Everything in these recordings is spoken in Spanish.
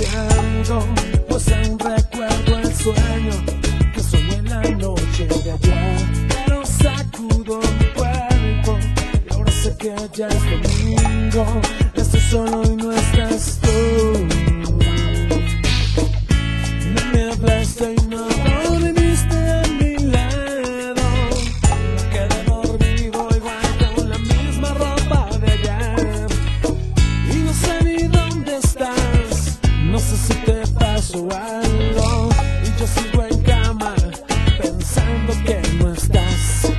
pierdo, pues aún recuerdo el sueño que soñé en la noche de ayer. Pero sacudo mi cuerpo y ahora sé que ya es domingo. Estoy solo y no estás tú. No me hablaste y no dormiste a mi lado. Me quedé dormido igual con la misma ropa de ayer. Y no sé ni dónde estás, no sé si te pasó algo. Y yo sigo en cama pensando que no estás.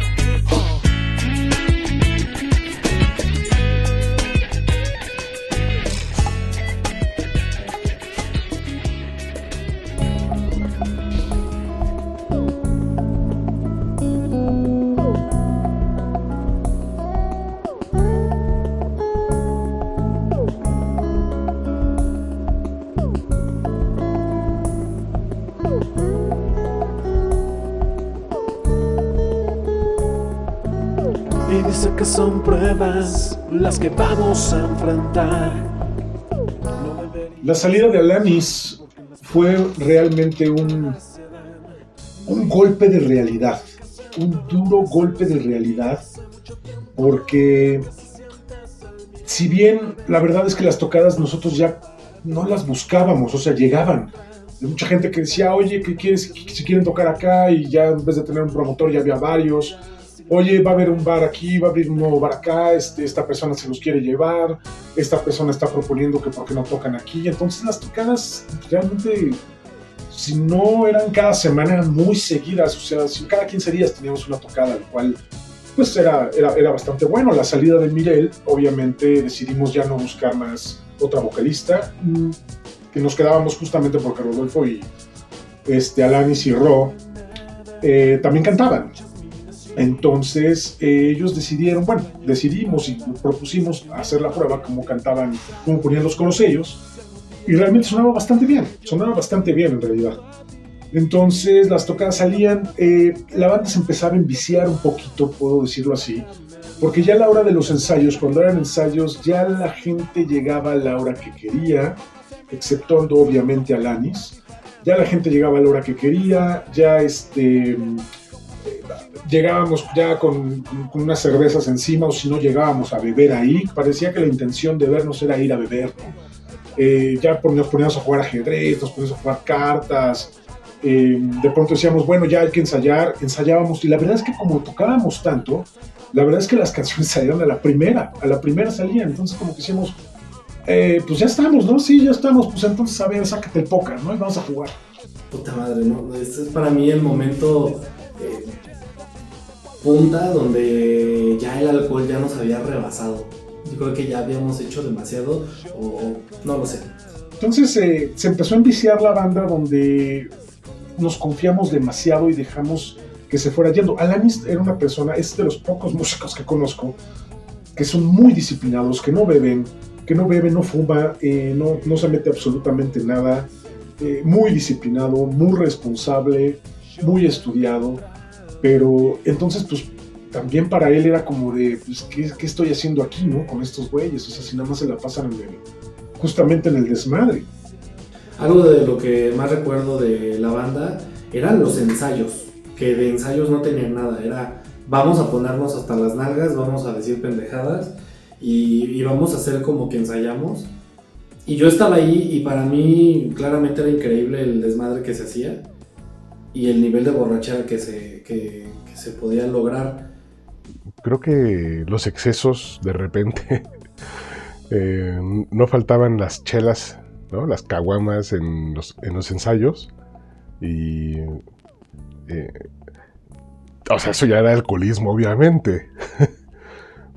Y dice que son pruebas las que vamos a enfrentar. La salida de Alanis fue realmente un golpe de realidad, un duro golpe de realidad, porque si bien la verdad es que las tocadas nosotros ya no las buscábamos, o sea, llegaban. Hay mucha gente que decía, oye, ¿qué quieres? Si quieren tocar acá, y ya en vez de tener un promotor ya había varios. Oye, va a haber un bar aquí, va a abrir un nuevo bar acá, esta persona se los quiere llevar, esta persona está proponiendo que por qué no tocan aquí. Entonces las tocadas realmente, si no eran cada semana, eran muy seguidas. O sea, si cada 15 días teníamos una tocada, lo cual pues era bastante bueno. La salida de Mireille, obviamente decidimos ya no buscar más otra vocalista, que nos quedábamos justamente porque Rodolfo y Alanis y Ro también cantaban. Entonces ellos decidimos y propusimos hacer la prueba como cantaban, como ponían los coros ellos, y realmente sonaba bastante bien en realidad. Entonces las tocadas salían, la banda se empezaba a enviciar un poquito, puedo decirlo así, porque ya a la hora de los ensayos, cuando eran ensayos, ya la gente llegaba a la hora que quería, exceptuando obviamente a Alanis. Ya la gente llegaba a la hora que quería, ya llegábamos ya con unas cervezas encima, o si no llegábamos a beber ahí. Parecía que la intención de vernos era ir a beber, ¿no? Ya nos poníamos a jugar ajedrez, nos poníamos a jugar cartas. De pronto decíamos, bueno, ya hay que ensayar. Ensayábamos, y la verdad es que como tocábamos tanto, la verdad es que las canciones salían a la primera salían. Entonces como que decíamos, pues ya estamos, ¿no? Sí, ya estamos, pues entonces a ver, sácate el póker, ¿no? Y vamos a jugar. Puta madre, ¿no? Este es para mí el momento punta donde ya el alcohol ya nos había rebasado. Yo creo que ya habíamos hecho demasiado, o no lo sé. Entonces se empezó a enviciar la banda, donde nos confiamos demasiado y dejamos que se fuera yendo. Alanis era una persona, es de los pocos músicos que conozco que son muy disciplinados, que no bebe, no fuma, no se mete absolutamente nada, muy disciplinado, muy responsable, muy estudiado. Pero entonces pues también para él era como de, pues, ¿qué estoy haciendo aquí, no? Con estos güeyes, o sea, si nada más se la pasan justamente en el desmadre. Algo de lo que más recuerdo de la banda eran los ensayos, que de ensayos no tenían nada. Era, vamos a ponernos hasta las nalgas, vamos a decir pendejadas y vamos a hacer como que ensayamos. Y yo estaba ahí, y para mí claramente era increíble el desmadre que se hacía y el nivel de borrachera que se podía lograr. Creo que los excesos de repente no faltaban las chelas, ¿no? Las caguamas en los ensayos, y o sea, eso ya era alcoholismo, obviamente.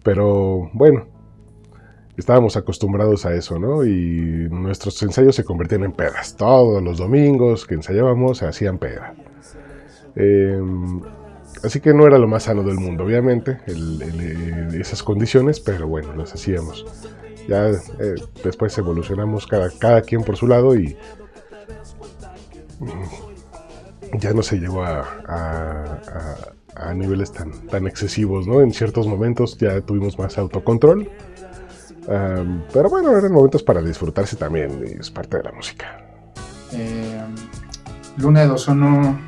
Pero bueno, estábamos acostumbrados a eso, ¿no? Y nuestros ensayos se convertían en pedas. Todos los domingos que ensayábamos se hacían pedas. Así que no era lo más sano del mundo, obviamente, esas condiciones, pero bueno, las hacíamos. Ya después evolucionamos cada quien por su lado, y ya no se llegó a niveles tan excesivos, ¿no? En ciertos momentos ya tuvimos más autocontrol, Pero bueno, eran momentos para disfrutarse también, y es parte de la música. Luna de Ozono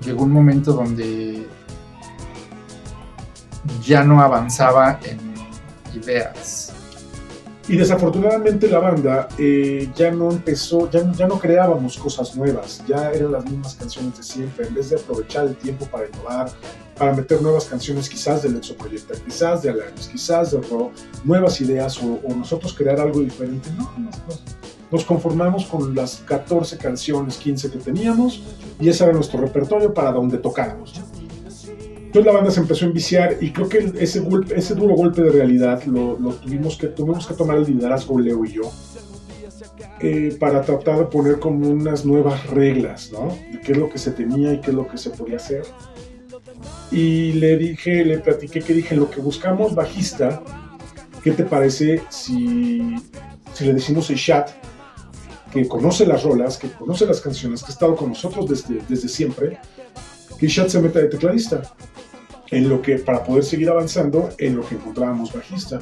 llegó un momento donde ya no avanzaba en ideas. Y desafortunadamente la banda ya no empezó, ya no creábamos cosas nuevas, ya eran las mismas canciones de siempre. En vez de aprovechar el tiempo para innovar, para meter nuevas canciones quizás del Exo Proyecta, quizás de Alanis, quizás de rock, nuevas ideas o nosotros crear algo diferente, no, nos conformamos con las 14 canciones, 15 que teníamos y ese era nuestro repertorio para donde tocáramos. Entonces la banda se empezó a enviciar y creo que ese duro golpe de realidad lo tuvimos que tomar el liderazgo Leo y yo para tratar de poner como unas nuevas reglas, ¿no? De qué es lo que se tenía y qué es lo que se podía hacer. Y le platiqué que dije, lo que buscamos bajista, ¿qué te parece si le decimos a Ishat, que conoce las rolas, que conoce las canciones, que ha estado con nosotros desde siempre, que Ishat se meta de tecladista? Para poder seguir avanzando en lo que encontrábamos bajista.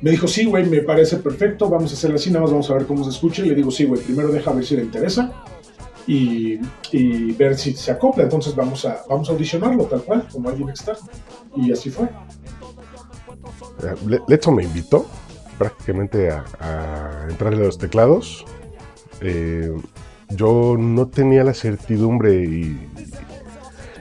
Me dijo, sí, güey, me parece perfecto, vamos a hacerlo así, nada más vamos a ver cómo se escucha. Y le digo, sí, güey, primero deja ver si le interesa y ver si se acopla. Entonces vamos a audicionarlo tal cual, como alguien externo. Y así fue. Letzo me invitó prácticamente a entrar en los teclados. Yo no tenía la certidumbre y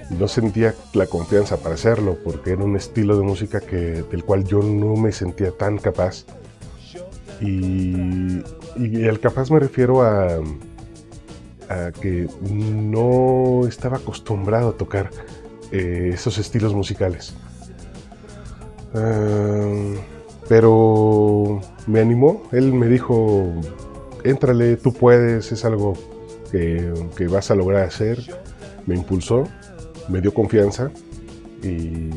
no sentía la confianza para hacerlo, porque era un estilo de música del cual yo no me sentía tan capaz. Y al capaz me refiero a que no estaba acostumbrado a tocar esos estilos musicales. Pero me animó, él me dijo, éntrale, tú puedes, es algo que vas a lograr hacer. Me impulsó, me dio confianza y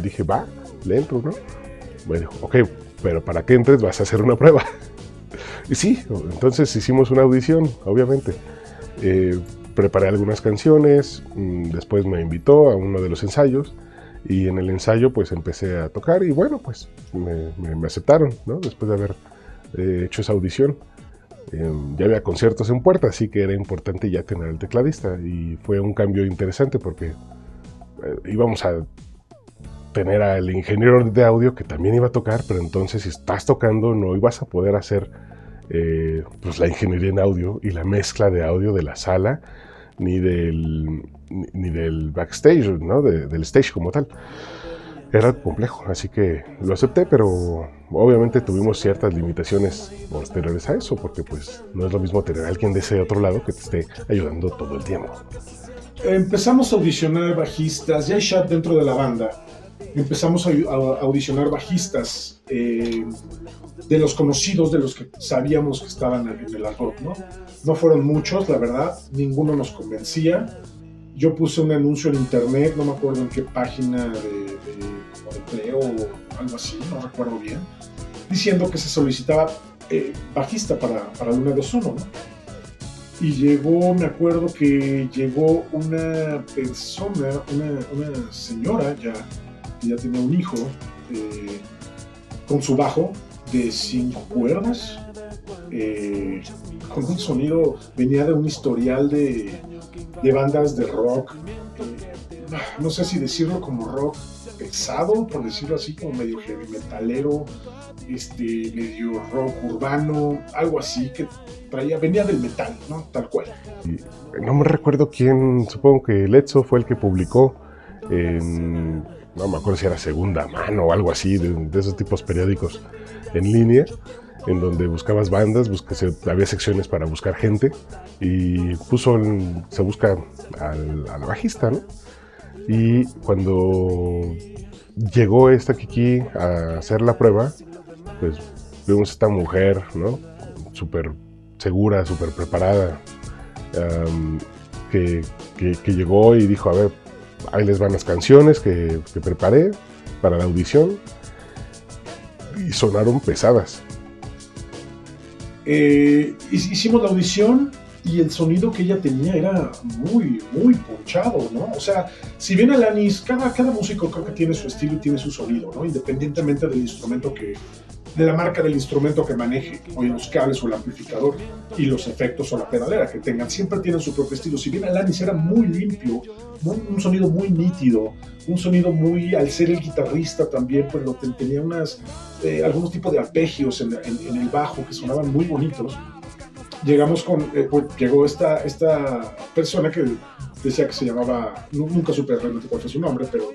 dije, va, le entro, ¿no? Me dijo, ok, pero para que entres vas a hacer una prueba. Y sí, entonces hicimos una audición, obviamente. Preparé algunas canciones, después me invitó a uno de los ensayos y en el ensayo pues empecé a tocar y bueno, pues me aceptaron, ¿no? Después de haber hecho esa audición. Ya había conciertos en puerta, así que era importante ya tener el tecladista y fue un cambio interesante porque íbamos a tener al ingeniero de audio que también iba a tocar, pero entonces si estás tocando no ibas a poder hacer pues la ingeniería en audio y la mezcla de audio de la sala ni del backstage, ¿no? Del stage como tal. Era complejo, así que lo acepté, pero obviamente tuvimos ciertas limitaciones posteriores a eso, porque pues no es lo mismo tener a alguien de ese otro lado que te esté ayudando todo el tiempo. Empezamos a audicionar bajistas, ya hay chat dentro de la banda. Empezamos a audicionar bajistas de los conocidos, de los que sabíamos que estaban en el árbol, ¿no? No fueron muchos, la verdad, ninguno nos convencía. Yo puse un anuncio en internet, no me acuerdo en qué página de empleo o algo así, no recuerdo bien, diciendo que se solicitaba bajista para Luna de Ozono, ¿no? Y llegó, me acuerdo que llegó una persona, una señora que ya tenía un hijo, con su bajo de 5 cuerdas, con un sonido, venía de un historial de bandas de rock, no sé si decirlo como rock pesado, por decirlo así, como medio heavy metalero, medio rock urbano, algo así, que venía del metal, ¿no? Tal cual. No me recuerdo quién, supongo que Letzo fue el que publicó no me acuerdo si era Segunda Mano o algo así, de esos tipos periódicos en línea, en donde buscabas bandas, había secciones para buscar gente y se busca al bajista, ¿no? Y cuando llegó esta Kiki a hacer la prueba, pues vimos a esta mujer, ¿no? Súper segura, súper preparada, que llegó y dijo, a ver, ahí les van las canciones que preparé para la audición, y sonaron pesadas. Hicimos la audición y el sonido que ella tenía era muy, muy ponchado, ¿no? O sea, si bien Alanis, cada músico creo que tiene su estilo y tiene su sonido, ¿no? Independientemente del instrumento de la marca del instrumento que maneje, o los cables o el amplificador, y los efectos o la pedalera que tengan. Siempre tienen su propio estilo. Si bien Alanis era muy limpio, un sonido muy nítido, un sonido muy, al ser el guitarrista también, pues tenía algunos tipos de arpegios en el bajo que sonaban muy bonitos. Llegó esta persona que decía que se llamaba, nunca supe realmente cuál fue su nombre, pero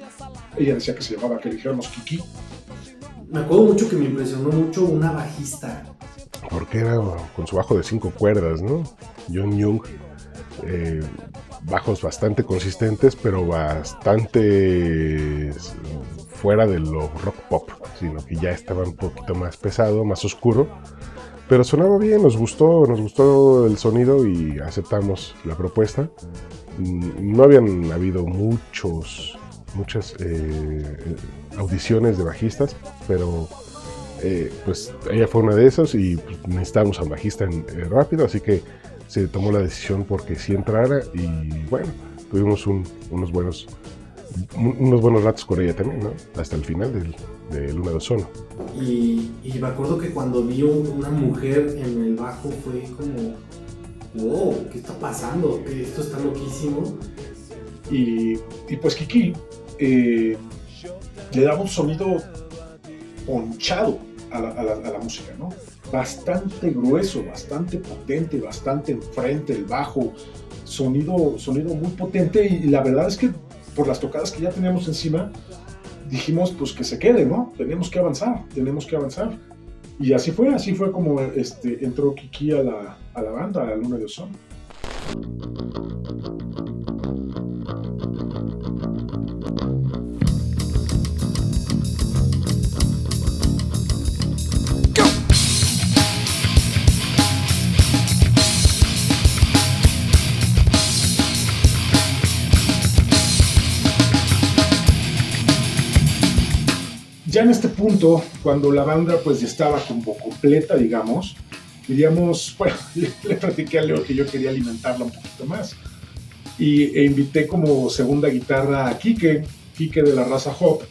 ella decía que se llamaba, que le dijéramos Kiki. Me acuerdo mucho que me impresionó mucho una bajista. Porque era con su bajo de 5 cuerdas, ¿no? John Young. Bajos bastante consistentes, pero bastante fuera de lo rock pop, sino que ya estaba un poquito más pesado, más oscuro. Pero sonaba bien, nos gustó el sonido y aceptamos la propuesta. No habían habido muchas audiciones de bajistas, pero pues ella fue una de esas y pues, necesitábamos a un bajista rápido, así que se tomó la decisión porque sí entrara y bueno, tuvimos unos buenos ratos con ella también, ¿no? Hasta el final de Luna de Ozono. Y me acuerdo que cuando vi una mujer en el bajo fue como, wow, ¿qué está pasando? Esto está loquísimo. Y pues Kiki le daba un sonido ponchado a la música, ¿no? Bastante grueso, bastante potente, bastante enfrente, el bajo, sonido muy potente, y la verdad es que por las tocadas que ya teníamos encima, dijimos pues que se quede, ¿no? Tenemos que avanzar. Y así fue como entró Kiki a la banda, a la Luna de Ozono. Ya en este punto, cuando la banda pues ya estaba como completa, digamos, diríamos, bueno, le platiqué a Leo que yo quería alimentarla un poquito más. E invité como segunda guitarra a Kike de la raza Hop.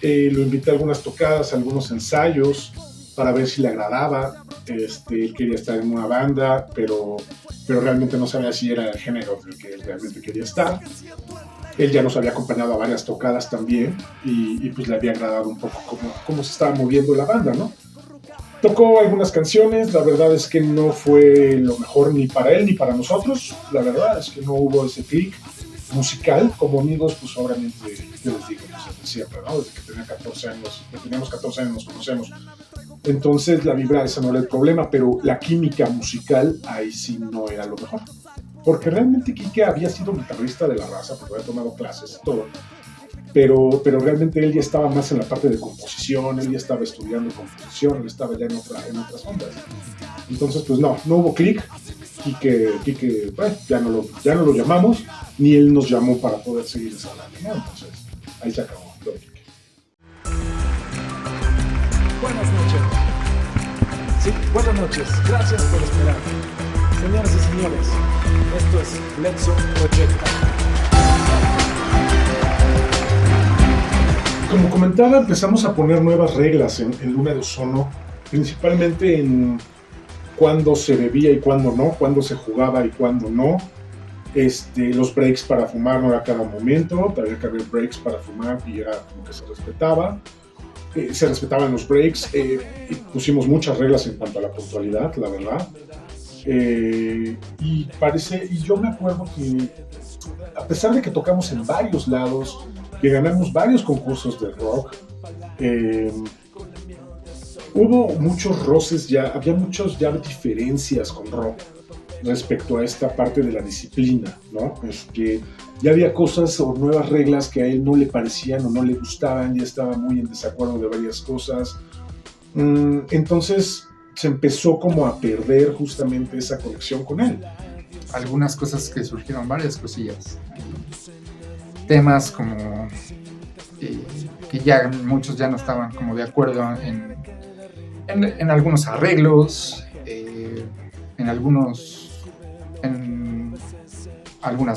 Lo invité a algunas tocadas, a algunos ensayos, para ver si le agradaba. Él quería estar en una banda, pero realmente no sabía si era el género del que él realmente quería estar. Él ya nos había acompañado a varias tocadas también y pues le había agradado un poco cómo se estaba moviendo la banda, ¿no? Tocó algunas canciones, la verdad es que no fue lo mejor ni para él ni para nosotros, la verdad es que no hubo ese clic musical. Como amigos, pues obviamente, yo les digo, pues desde siempre, ¿no? Desde que teníamos 14 años nos conocemos. Entonces la vibra, esa no era el problema, pero la química musical ahí sí no era lo mejor. Porque realmente Kike había sido guitarrista de la raza, porque había tomado clases y todo, pero realmente él ya estaba más en la parte de composición, él ya estaba estudiando composición, él estaba ya en otras ondas. Entonces, pues no hubo clic. Kike bueno, ya no lo llamamos, ni él nos llamó para poder seguir hablando, ¿no? Entonces, ahí se acabó lo de Kike. Buenas noches. Sí, buenas noches. Gracias por esperar. Señoras y señores, esto es Let's Projecta. Como comentaba, empezamos a poner nuevas reglas en Luna de Ozono, principalmente en cuándo se bebía y cuándo no, cuándo se jugaba y cuándo no. Los breaks para fumar no era cada momento, había que haber breaks para fumar y era como que se respetaba. Se respetaban los breaks, y pusimos muchas reglas en cuanto a la puntualidad, la verdad. Y yo me acuerdo que a pesar de que tocamos en varios lados, que ganamos varios concursos de rock, hubo muchos roces había muchas diferencias con rock respecto a esta parte de la disciplina, ¿no? Que ya había cosas o nuevas reglas que a él no le parecían o no le gustaban, ya estaba muy en desacuerdo de varias cosas. Entonces se empezó como a perder justamente esa conexión con él. Algunas cosas que surgieron, varias cosillas. Temas como que ya muchos ya no estaban como de acuerdo en algunos arreglos, en algunas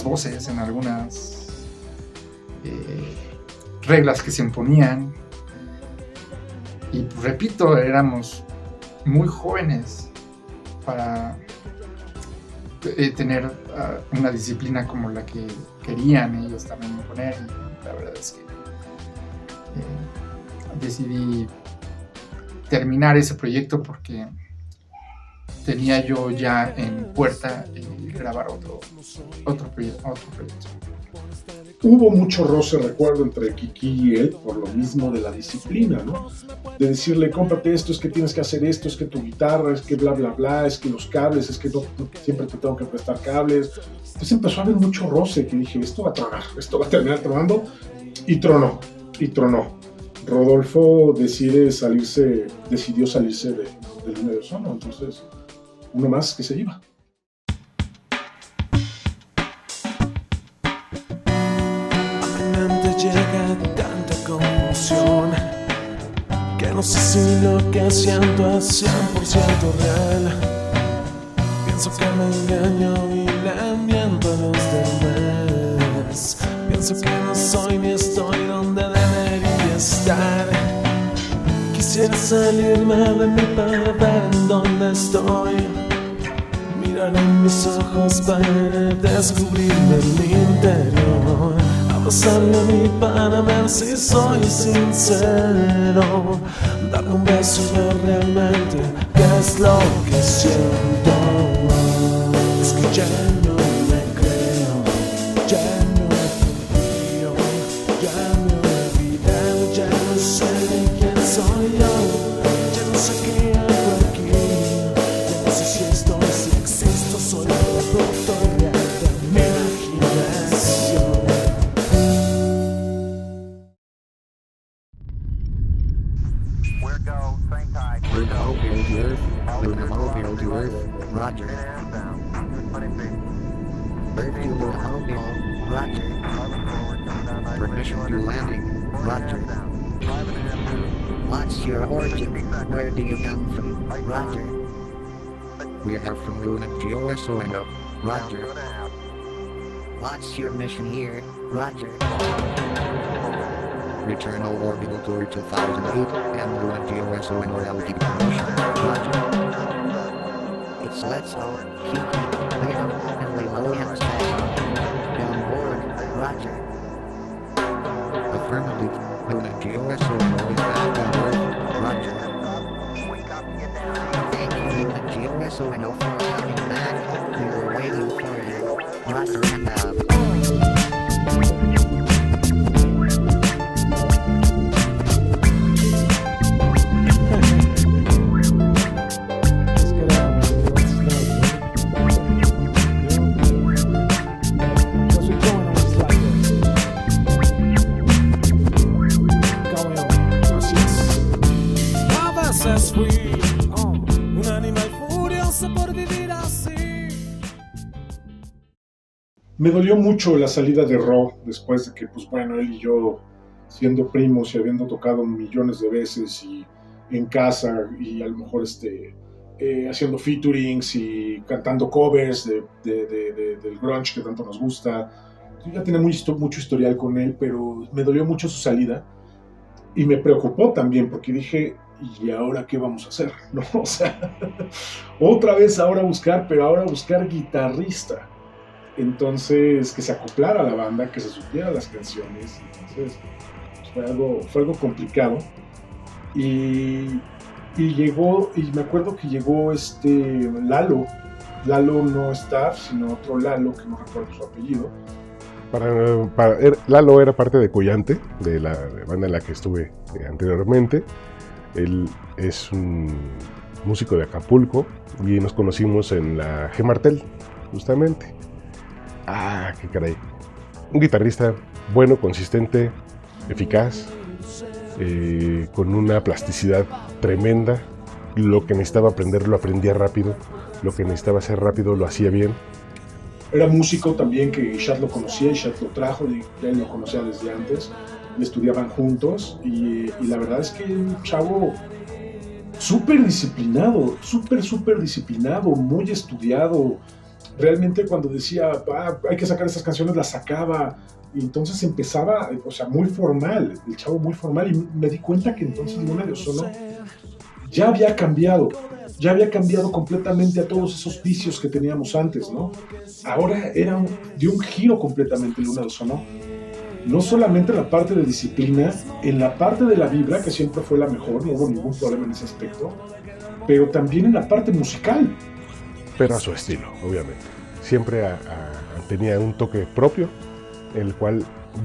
voces, en algunas reglas que se imponían. Y pues, repito, éramos muy jóvenes para tener una disciplina como la que querían ellos también imponer. Y la verdad es que decidí terminar ese proyecto porque tenía yo ya en puerta grabar otro proyecto. Hubo mucho roce, recuerdo, entre Kiki y él, por lo mismo de la disciplina, ¿no? De decirle, cómprate esto, es que tienes que hacer esto, es que tu guitarra, es que bla, bla, bla, es que los cables, es que no, siempre te tengo que prestar cables. Entonces empezó a haber mucho roce, que dije, esto va a tronar, esto va a terminar tronando, y tronó. Rodolfo decidió salirse del medio sono, entonces uno más que se iba. Llega tanta confusión que no sé si lo que siento es 100% real. Pienso que me engaño y le miento a los demás. Pienso que no soy ni estoy donde debería estar. Quisiera salirme de mí para ver en dónde estoy. Mirar en mis ojos para descubrirme en mi interior. Abrazarme a mí para ver si soy sincero. Darme un beso y ver realmente qué es lo que siento. Es que ya no me creo, ya no confío, ya me he olvidado, ya no sé de quién soy yo. Ya no sé qué hago aquí, ya no sé si estoy, si existo, soy producto real de mi imaginación. Lunar mobile to Earth, Roger. Earth to lunar mobile, Roger. Permission to landing, Roger. What's your origin? Where do you come from, Roger? We are from Lunar GeoSONO, Roger. What's your mission here, Roger? Return all orbital tour 2008 and Lunar GeoSONO LT permission, Roger. It's Let's Go, Kiki, Leo, and Leilonian Station. Down board, Roger. Affirmative, Lunar GeoSONO is back on Earth, Roger. Thank you, Lunar GeoSONO, for coming back. We were waiting for you, Roger and un animal furioso por vivir así. Me dolió mucho la salida de Ro después de que, pues bueno, él y yo, siendo primos y habiendo tocado millones de veces y en casa y a lo mejor haciendo featurings y cantando covers del grunge que tanto nos gusta. Yo ya tenía mucho historial con él, pero me dolió mucho su salida y me preocupó también porque dije, ¿y ahora qué vamos a hacer? ¿No? O sea, otra vez ahora buscar guitarrista. Entonces, que se acoplara a la banda, que se supiera las canciones. Entonces, fue algo complicado. Y llegó, y me acuerdo que llegó Lalo. Lalo no Staff, sino otro Lalo, que no recuerdo su apellido. Lalo era parte de Collante, de la banda en la que estuve anteriormente. Él es un músico de Acapulco y nos conocimos en la G Martel, justamente. Ah, qué caray. Un guitarrista bueno, consistente, eficaz, con una plasticidad tremenda. Lo que necesitaba aprender lo aprendía rápido, lo que necesitaba hacer rápido lo hacía bien. Era músico también, que Ishat lo conocía, Ishat lo trajo, y él lo conocía desde antes, estudiaban juntos y la verdad es que un chavo súper disciplinado, súper disciplinado, muy estudiado, Realmente cuando decía, hay que sacar estas canciones, las sacaba. Y entonces empezaba, o sea, muy formal, el chavo muy formal. Y me di cuenta que entonces Luna de Ozono ya había cambiado completamente a todos esos vicios que teníamos antes, ¿no? Ahora dio un giro completamente Luna de Ozono. No solamente en la parte de disciplina, en la parte de la vibra, que siempre fue la mejor, no hubo ningún problema en ese aspecto, pero también en la parte musical. Pero a su estilo, obviamente. Siempre tenía un toque propio, el cual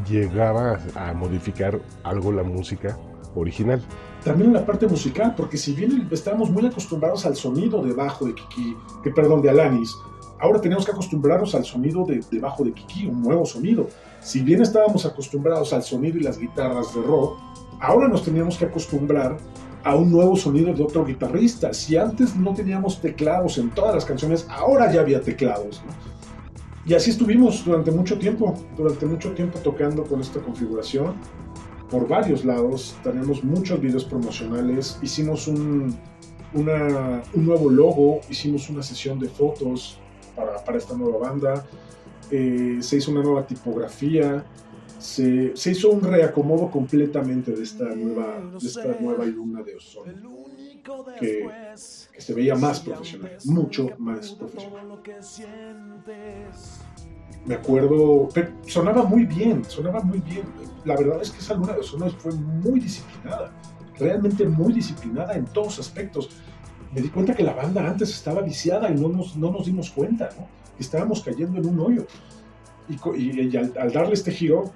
llegaba a modificar algo la música original. También en la parte musical, porque si bien estábamos muy acostumbrados al sonido de bajo de Alanis, ahora tenemos que acostumbrarnos al sonido de bajo de Kiki, un nuevo sonido. Si bien estábamos acostumbrados al sonido y las guitarras de rock, ahora nos teníamos que acostumbrar a un nuevo sonido de otro guitarrista. Si antes no teníamos teclados en todas las canciones, ahora ya había teclados, ¿no? Y así estuvimos durante mucho tiempo tocando con esta configuración por varios lados. Tenemos muchos videos promocionales, hicimos un nuevo logo, hicimos una sesión de fotos para esta nueva banda, se hizo una nueva tipografía, se hizo un reacomodo completamente de esta nueva Luna de Ozono, que se veía más profesional, mucho más profesional. Me acuerdo, pero sonaba muy bien. La verdad es que esa Luna de Ozono fue muy disciplinada, realmente muy disciplinada en todos aspectos. Me di cuenta que la banda antes estaba viciada y no nos dimos cuenta, ¿no? Que estábamos cayendo en un hoyo. Y al darle este giro,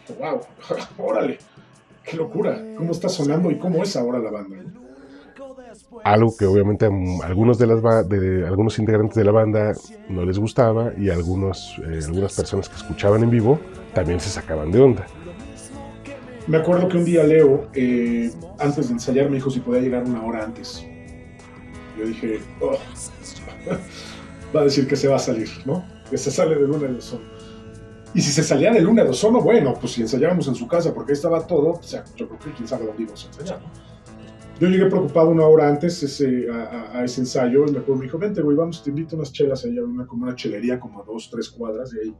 dije, wow, órale, qué locura, cómo está sonando y cómo es ahora la banda, ¿no? Algo que obviamente a algunos algunos integrantes de la banda no les gustaba, y algunas personas que escuchaban en vivo también se sacaban de onda. Me acuerdo que un día Leo, antes de ensayar, me dijo si podía llegar una hora antes. Yo dije, va a decir que se va a salir, ¿no? Que se sale de Luna de Ozono. Y si se salía de Luna de Ozono, bueno, pues si ensayábamos en su casa, porque ahí estaba todo, o sea, yo creo que quién sabe dónde íbamos a ensayar, ¿no? Yo llegué preocupado una hora antes a ese ensayo, y me dijo, vente, güey, vamos, te invito a unas chelas allá, como una chelería como a 2-3 cuadras de ahí.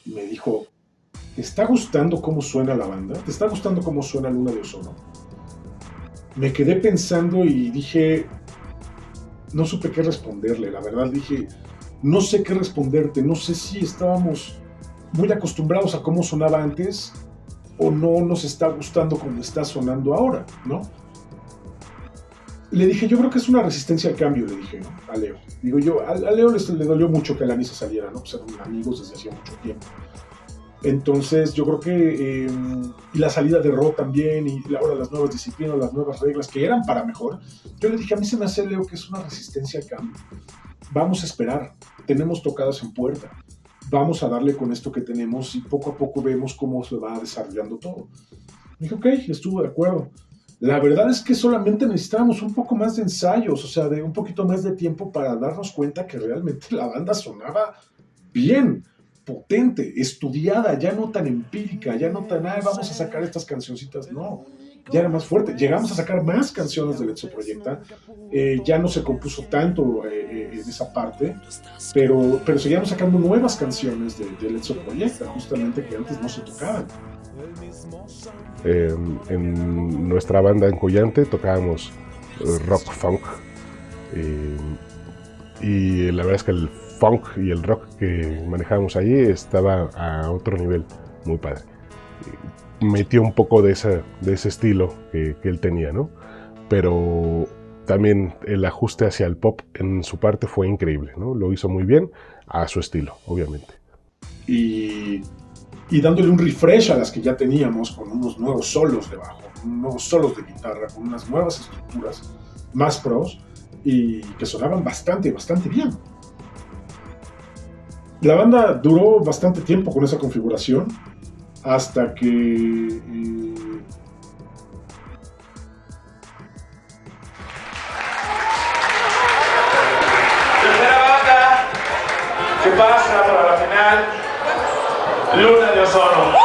Y me dijo, ¿te está gustando cómo suena la banda? ¿Te está gustando cómo suena Luna de Ozono? Me quedé pensando y dije, no supe qué responderle, la verdad, dije, no sé qué responderte, no sé si estábamos muy acostumbrados a cómo sonaba antes, o no nos está gustando como está sonando ahora, ¿no? Le dije, yo creo que es una resistencia al cambio, le dije, ¿no? A Leo. Digo yo, a Leo le dolió mucho que Alanis se saliera, ¿no? Pues eran amigos desde hacía mucho tiempo. Entonces, yo creo que, y la salida de Ro también, y ahora las nuevas disciplinas, las nuevas reglas, que eran para mejor, yo le dije, a mí se me hace, Leo, que es una resistencia al cambio. Vamos a esperar, tenemos tocadas en puerta. Vamos a darle con esto que tenemos y poco a poco vemos cómo se va desarrollando todo. Me dije, ok, estuvo de acuerdo. La verdad es que solamente necesitábamos un poco más de ensayos, o sea, de un poquito más de tiempo para darnos cuenta que realmente la banda sonaba bien, potente, estudiada, ya no tan empírica, ya no tan, vamos a sacar estas cancioncitas, no. Ya era más fuerte. Llegamos a sacar más canciones de Let's Proyecta. Ya no se compuso tanto en esa parte, pero seguíamos sacando nuevas canciones de Let's Proyecta, justamente que antes no se tocaban. En nuestra banda en Collante tocábamos rock funk, y la verdad es que el funk y el rock que manejábamos ahí estaba a otro nivel, muy padre. Metió un poco de ese estilo que él tenía, ¿no? Pero también el ajuste hacia el pop en su parte fue increíble, ¿no? Lo hizo muy bien a su estilo, obviamente. Y dándole un refresh a las que ya teníamos, con unos nuevos solos de bajo, nuevos solos de guitarra, con unas nuevas estructuras más pros y que sonaban bastante bien. La banda duró bastante tiempo con esa configuración, hasta que tercera banda que pasa para la final, Luna de Ozono.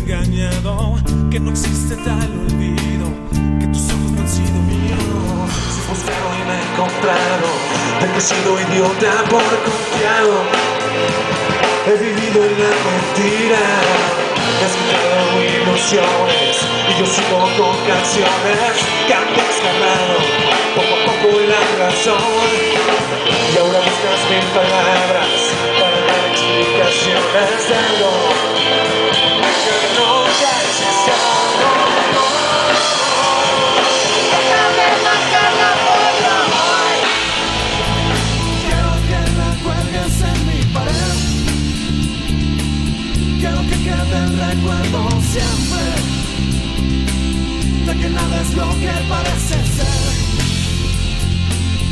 engañado, que no existe tal olvido, que tus ojos no han sido míos. Si buscaron y me encontraron, de que he sido idiota por confiado. He vivido en la mentira, me has quitado ilusiones y yo sigo con canciones que han descarnado poco a poco la razón. Y ahora buscas mil palabras para dar explicaciones de algo que nunca existió. Déjame marcar la foto hoy. Quiero que la cuelgues en mi pared. Quiero que quede el recuerdo siempre de que nada es lo que parece ser.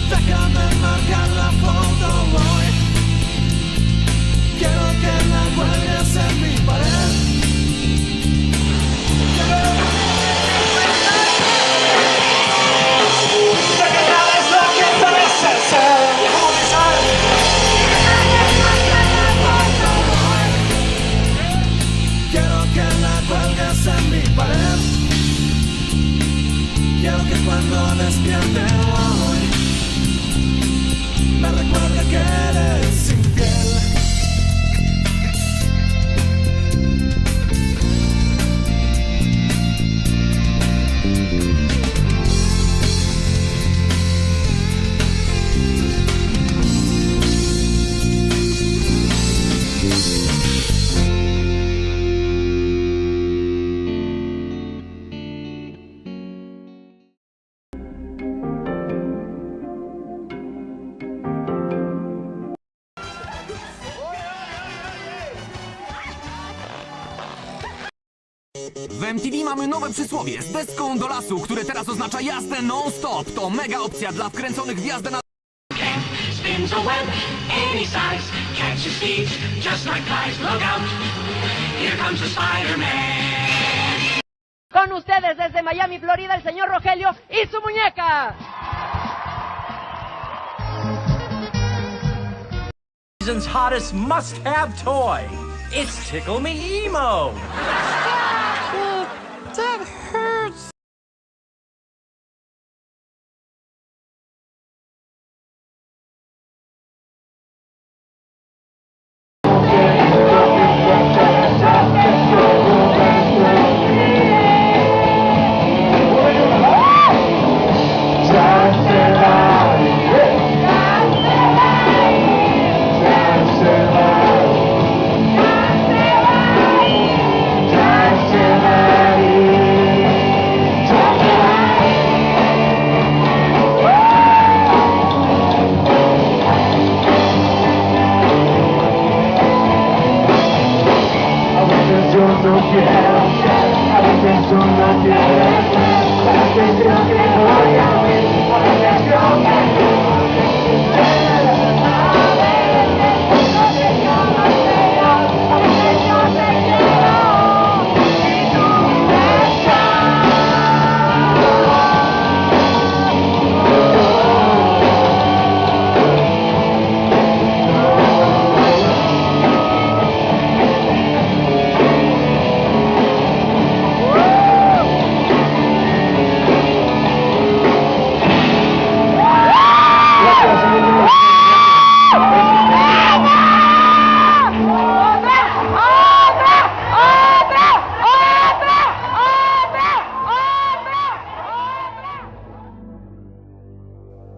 Déjame marcar la foto hoy. Quiero que la cuelgues en mi pared. De que nada es lo que parece ser. Quiero que la cuelgues en mi pared. Quiero que cuando despierte hoy me recuerde que eres infiel. W MTV mamy nowe przysłowie z deską do lasu, które teraz oznacza jazdę non-stop. To mega opcja dla wkręconych w jazdę na... Spins a web any size, catches thieves just like flies. Look out, here comes the Spider-Man. Con ustedes desde Miami, Florida, el señor Rogelio y su muñeca. Season's hottest must-have toy. It's Tickle Me Emo. That hurts.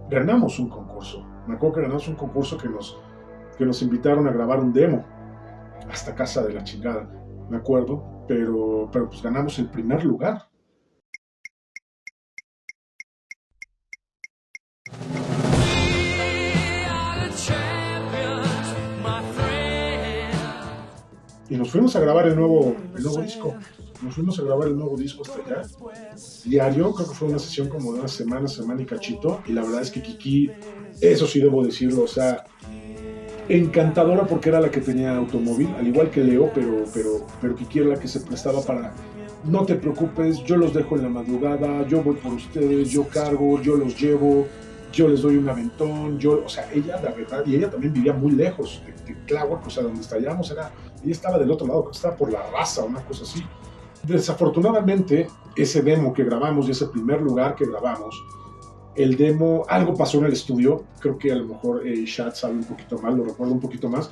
Ganamos un concurso. Me acuerdo que ganamos un concurso que nos invitaron a grabar un demo hasta casa de la chingada, me acuerdo, pero pues ganamos el primer lugar. Y nos fuimos a grabar el nuevo disco. Nos fuimos a grabar el nuevo disco hasta allá. Diario, creo que fue una sesión como de una semana y cachito. Y la verdad es que Kiki, eso sí debo decirlo, o sea, encantadora porque era la que tenía automóvil, al igual que Leo, pero Kiki era la que se prestaba para, no te preocupes, yo los dejo en la madrugada, yo voy por ustedes, yo cargo, yo los llevo, yo les doy un aventón, o sea, ella, la verdad, y ella también vivía muy lejos de Tláhuac, o sea, donde estábamos era Ella estaba del otro lado, creo que estaba por la raza o una cosa así. Desafortunadamente, ese demo que grabamos y ese primer lugar que grabamos, el demo, algo pasó en el estudio, creo que a lo mejor Shad sabe un poquito más, lo recuerdo un poquito más,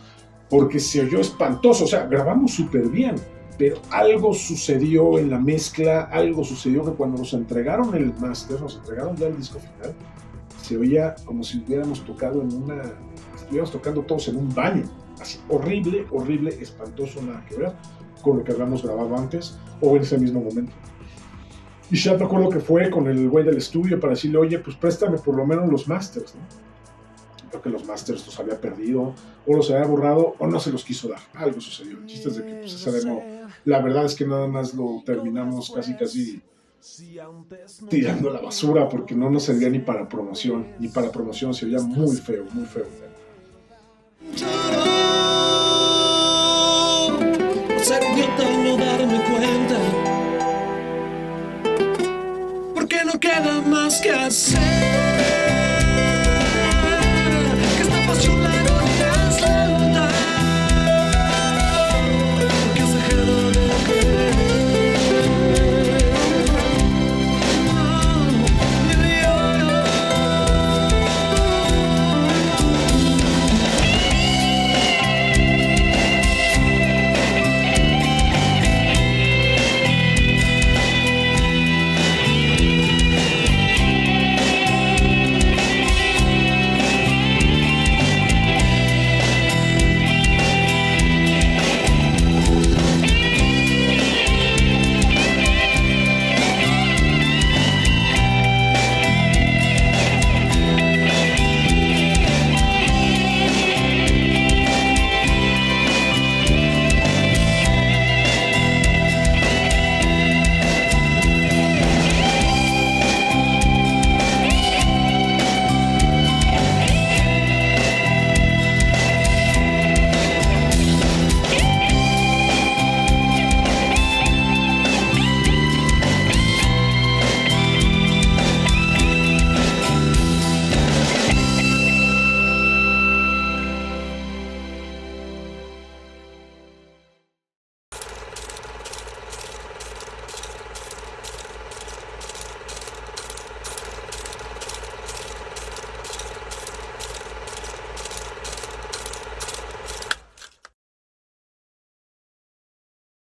porque se oyó espantoso, o sea, grabamos súper bien, pero algo sucedió en la mezcla, algo sucedió que cuando nos entregaron el máster, nos entregaron ya el disco final, se oía como si estuviéramos tocando todos en un baño, así horrible, horrible, espantoso, nada que ver con lo que habíamos grabado antes o en ese mismo momento. Y Shad me acuerdo que fue con el güey del estudio para decirle, oye, pues préstame por lo menos los masters, ¿no? Creo que los masters los había perdido, o los había borrado, o no se los quiso dar. Algo sucedió. El chiste es de que pues, ese demo, la verdad es que nada más lo terminamos casi tirando a la basura, porque no nos servía ni para promoción, se veía muy feo, muy feo. Ser idiota y no darme cuenta, porque no queda más que hacer.